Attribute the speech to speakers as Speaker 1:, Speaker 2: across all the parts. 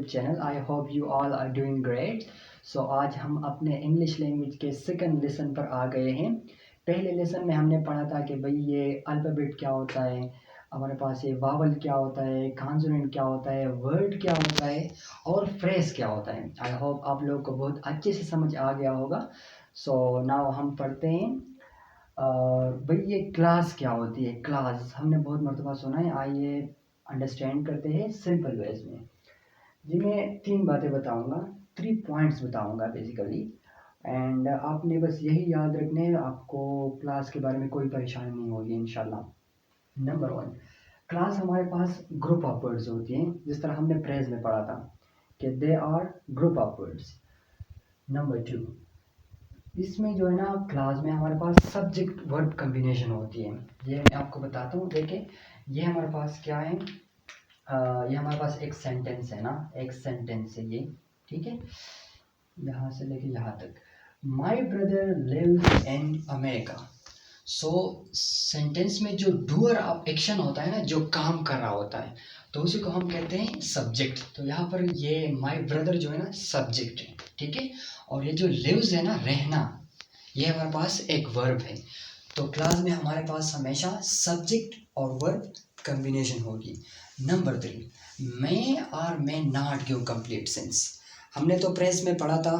Speaker 1: YouTube channel. I hope you all are doing great. So आज हम अपने English language के सेकंड लेसन पर आ गए हैं। पहले लेसन में हमने पढ़ा था कि भाई ये अल्फ़ाबेट क्या होता है, हमारे पास ये वावल क्या होता है, कॉन्सोनेंट क्या होता है, वर्ड क्या होता है और फ्रेज क्या होता है। आई होप आप लोगों को बहुत अच्छे से समझ आ गया होगा। सो नाउ हम पढ़ते हैं। भाई ये क्लास क्या होती है। क्लास हमने बहुत मरतबा सुना है। आइए अंडरस्टैंड करते हैं सिंपल वेज में। जी मैं 3 बातें बताऊंगा, 3 पॉइंट्स बताऊंगा बेसिकली। एंड आपने बस यही याद रखने हैं, आपको क्लास के बारे में कोई परेशानी नहीं होगी इंशाल्लाह। नंबर 1, क्लास हमारे पास ग्रुप ऑफ वर्ड्स होती हैं, जिस तरह हमने प्रेज में पढ़ा था कि they are group of words. Number 2, इसमें जो है ना क्लास में हमारे पास सब्जेक्ट वर्ब कम्बिनेशन होती है। ये मैं आपको बताता हूँ। देखिए ये हमारे पास क्या है, ये हमारे पास एक सेंटेंस है ना, एक सेंटेंस है ये, ठीक है, यहाँ से लेके यहाँ तक। My brother lives in America. So sentence में जो डूअर ऑफ एक्शन होता है ना, जो काम कर रहा होता है, तो उसी को हम कहते हैं सब्जेक्ट। तो यहाँ पर ये माई ब्रदर जो है ना सब्जेक्ट है, ठीक है। और ये जो लिव्स है ना, रहना, ये हमारे पास एक वर्ब है। तो क्लास में हमारे पास हमेशा सब्जेक्ट और वर्ब कम्बिनेशन होगी। नंबर 3, मे और may not give complete sense. हमने तो प्रेस में पढ़ा था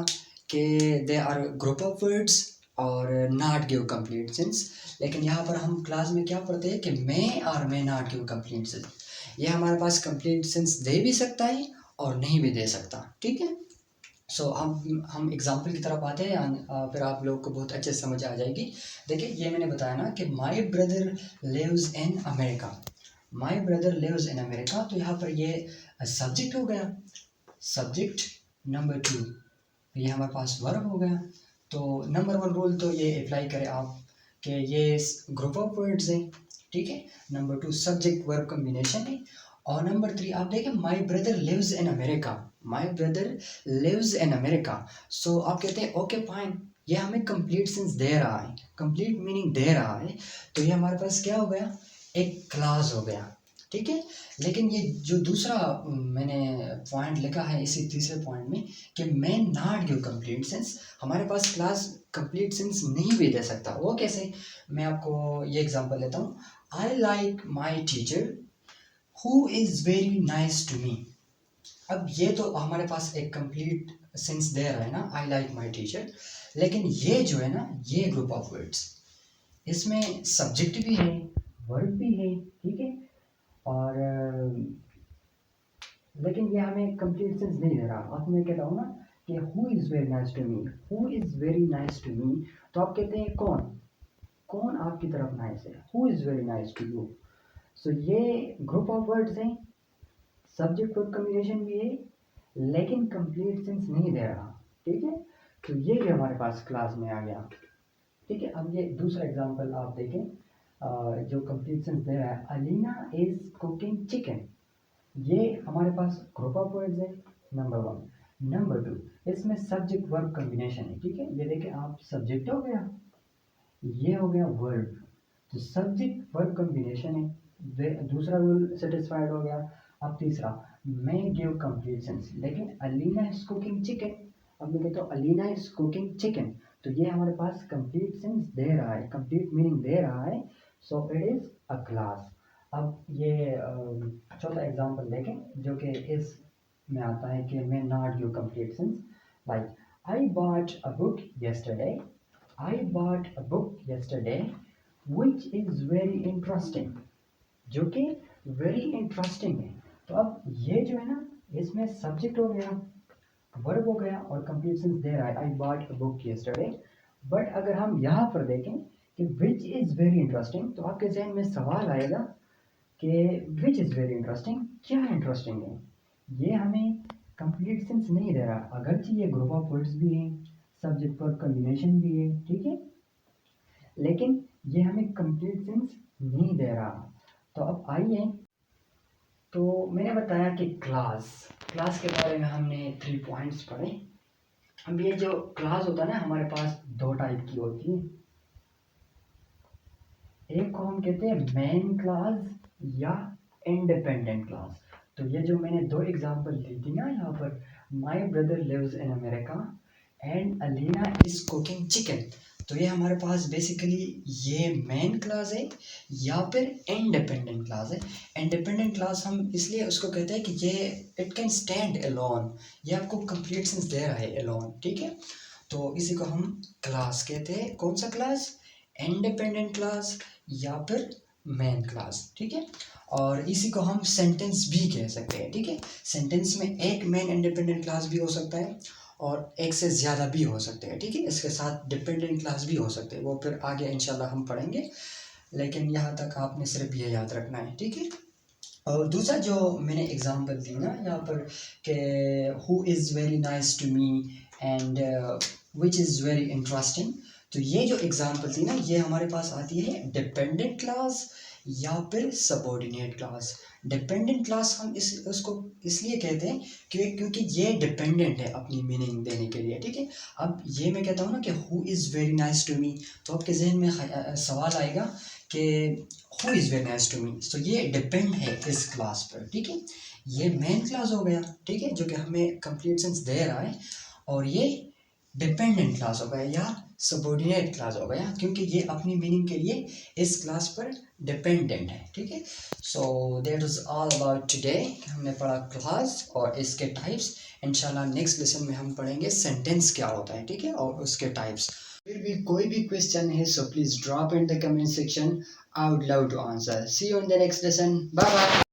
Speaker 1: कि they are group of words और नॉट गिव कंप्लीट सेंस। लेकिन यहाँ पर हम क्लास में क्या पढ़ते हैं कि मे और may not give complete sense. ये हमारे पास कंप्लीट सेंस दे भी सकता है और नहीं भी दे सकता, ठीक है। सो हम एग्जाम्पल की तरफ आते हैं, फिर आप लोग को बहुत अच्छे से समझ आ जाएगी। देखिए ये मैंने बताया ना कि my brother lives in America. My brother lives in America, तो यहाँ पर ये सब्जेक्ट हो गया, सब्जेक्ट। नंबर 2, ये हमारे पास वर्ब हो गया। तो नंबर 1 रूल तो ये अप्लाई करें आप कि ये ग्रुप ऑफ वर्ड्स हैं, ठीक है। नंबर 2 सब्जेक्ट वर्ब कम्बिनेशन है। और नंबर 3 आप देखें my brother lives in America, my brother lives in America. So आप कहते हैं ओके फाइन, ये हमें कंप्लीट सेंस दे रहा है, कंप्लीट मीनिंग दे रहा है। तो ये हमारे पास क्या हो गया, एक क्लास हो गया, ठीक है। लेकिन ये जो दूसरा मैंने पॉइंट लिखा है इसी तीसरे पॉइंट में कि मे नॉट गिव कंप्लीट सेंस, हमारे पास क्लास कंप्लीट सेंस नहीं भी दे सकता। वो कैसे, मैं आपको ये एग्जांपल लेता हूँ। I like my teacher who is very nice to me. अब ये तो हमारे पास एक कंप्लीट सेंस दे रहा है ना, आई लाइक माई टीचर। लेकिन ये जो है ना, ये ग्रुप ऑफ वर्ड्स, इसमें सब्जेक्ट भी है, वर्ब भी है, ठीक है। और लेकिन ये हमें कंप्लीट सेंस नहीं दे रहा। अब मैं कहता हूँ ना कि who is very nice to me, who is very nice to me, तो आप कहते हैं कौन, कौन आपकी तरफ नाइस है, who is very nice to you. So ये ग्रुप ऑफ वर्ड्स हैं, सब्जेक्ट वर्ब कम्बिनेशन भी है, लेकिन कंप्लीट सेंस नहीं दे रहा, ठीक है। तो ये भी हमारे पास क्लास में आ गया, ठीक है। अब ये दूसरा एग्जांपल आप देखें, जो कंप्लीट सेंस दे रहा है, अलीना इज कुकिंग चिकन। ये हमारे पास ग्रुप ऑफ वर्ड्स है, नंबर 1। नंबर 2, इसमें सब्जेक्ट वर्ब कम्बिनेशन है, ठीक है। ये देखें आप, सब्जेक्ट हो गया, ये हो गया वर्ब, तो सब्जेक्ट वर्ब कम्बिनेशन है। दूसरा रूल सेटिस्फाइड हो गया। अब तीसरा, मैं गिव कंप्लीट सेंस, लेकिन अलीना इज कुकिंग चिकन। अब मैं कहता हूँ अलीना इज कुकिंग चिकन, तो ये हमारे पास कंप्लीट सेंस दे रहा है, कंप्लीट मीनिंग दे रहा है। So it is a class. अब ये चौथा एग्जांपल देखें जो कि इस में आता है कि मैं not give complete sense. Like I bought a book yesterday, I bought a book yesterday which is very interesting, जो कि very interesting है। तो अब ये जो है ना, इसमें सब्जेक्ट हो गया, वर्ब हो गया और कंप्लीट सेंस दे रहा है, I bought a book yesterday। But अगर हम यहाँ पर देखें कि which is very interesting, तो आपके जहन में सवाल आएगा कि which is very interesting, क्या इंटरेस्टिंग है। ये हमें कंप्लीट सेंस नहीं दे रहा, अगरचे ये ग्रुप ऑफ वर्ड्स भी हैं, सब्जेक्ट वर्ब कम्बिनेशन भी है, ठीक है, लेकिन ये हमें कंप्लीट सेंस नहीं दे रहा। तो अब आइए, तो मैंने बताया कि क्लास, क्लास के बारे में हमने 3 पॉइंट्स पढ़े। अब ये जो क्लास होता है ना, हमारे पास 2 टाइप की होती है। एक को हम कहते हैं मेन क्लास या इंडिपेंडेंट क्लास। तो ये जो मैंने दो एग्जांपल दी थी ना यहाँ पर, my brother lives in America and Alina is cooking chicken, तो ये हमारे पास बेसिकली ये मेन क्लास है या फिर इंडिपेंडेंट क्लास है। इंडिपेंडेंट क्लास हम इसलिए उसको कहते हैं कि ये इट कैन स्टैंड अलोन, ये आपको कंप्लीट सेंस दे रहा है अलोन, ठीक है। तो इसी को हम क्लास कहते हैं। कौन सा क्लास? इंडिपेंडेंट क्लास या फिर मेन क्लास, ठीक है। और इसी को हम सेंटेंस भी कह सकते हैं, ठीक है। सेंटेंस में एक मेन इंडिपेंडेंट क्लास भी हो सकता है और एक से ज़्यादा भी हो सकते हैं, ठीक है। इसके साथ डिपेंडेंट क्लास भी हो सकते हैं, वो फिर आगे इंशाल्लाह हम पढ़ेंगे, लेकिन यहाँ तक आपने सिर्फ ये याद रखना है, ठीक है। और दूसरा जो मैंने एग्जांपल दी ना यहाँ पर कि who is very nice to me and which is very interesting, तो ये जो एग्जांपल थी ना ये हमारे पास आती है डिपेंडेंट क्लास या फिर सबऑर्डिनेट क्लास। डिपेंडेंट क्लास हम उसको इसलिए कहते हैं क्योंकि ये डिपेंडेंट है अपनी मीनिंग देने के लिए, ठीक है। अब ये मैं कहता हूँ ना कि who is very nice to me, तो आपके जहन में सवाल आएगा कि who is very nice to me, तो ये डिपेंड है इस क्लास पर, ठीक है। ये मेन क्लास हो गया, ठीक है, जो कि हमें कंप्लीट सेंस दे रहा है, और ये डिपेंडेंट क्लास हो गया या सबऑर्डिनेट क्लास हो गया क्योंकि ये अपनी मीनिंग के लिए इस क्लास पर डिपेंडेंट है, ठीक है। So that is all about today. हमने पढ़ा क्लास और इसके टाइप्स। इंशाल्लाह नेक्स्ट लेसन में हम पढ़ेंगे सेंटेंस क्या होता है, ठीक है, और उसके टाइप्स। फिर भी कोई भी क्वेश्चन है so please drop in the comment section, I would love to answer. See you in the next lesson, bye bye.